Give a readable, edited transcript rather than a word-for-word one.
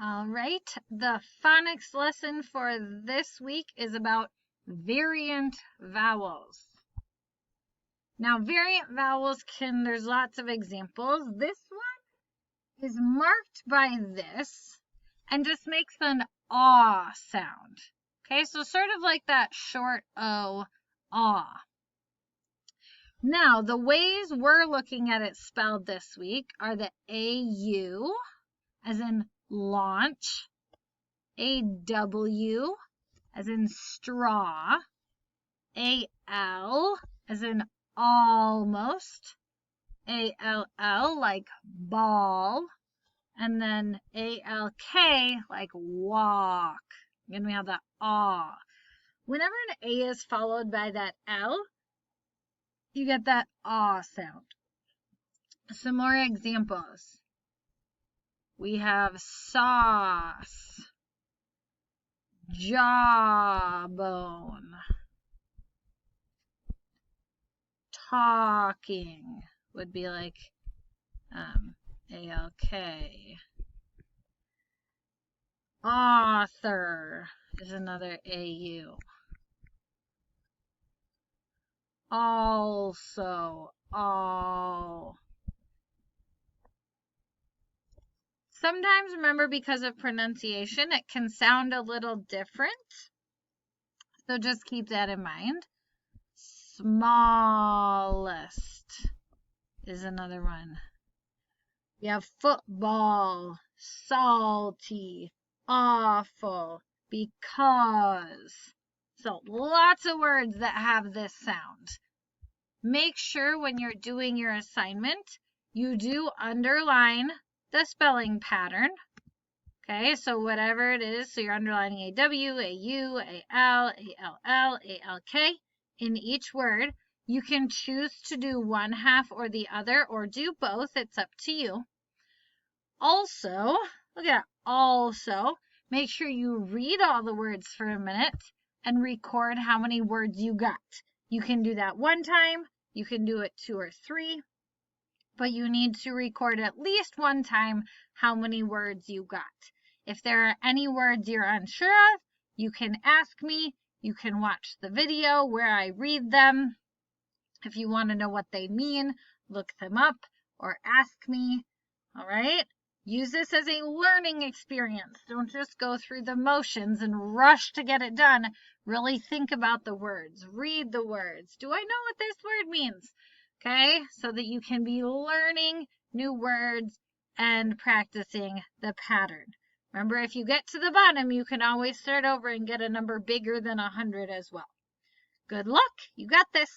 All right, the phonics lesson for this week is about variant vowels. Now, variant vowels there's lots of examples. This one is marked by this and just makes an aw sound. Okay, so sort of like that short O, aw. Now, the ways we're looking at it spelled this week are the AU, as in launch, AW, as in straw, AL, as in almost, ALL, like ball, and then ALK, like walk. And we have that aw. Whenever an A is followed by that L, you get that aw sound. Some more examples. We have sauce, jawbone, talking would be like ALK. Author is another AU. Also, all. Sometimes, remember, because of pronunciation, it can sound a little different. So just keep that in mind. Smallest is another one. We have football, salty, awful, because. So lots of words that have this sound. Make sure when you're doing your assignment, you do underline the spelling pattern. Okay, so whatever it is, so you're underlining AW, AU, AL, ALL, ALK in each word. You can choose to do one half or the other, or do both. It's up to you. Also, look at that, also, make sure you read all the words for a minute and record how many words you got. You can do that one time, you can do it 2 or 3, but you need to record at least one time how many words you got. If there are any words you're unsure of, you can ask me. You can watch the video where I read them. If you want to know what they mean, look them up or ask me. All right? Use this as a learning experience. Don't just go through the motions and rush to get it done. Really think about the words. Read the words. Do I know what this word means? Okay? So that you can be learning new words and practicing the pattern. Remember, if you get to the bottom, you can always start over and get a number bigger than 100 as well. Good luck. You got this.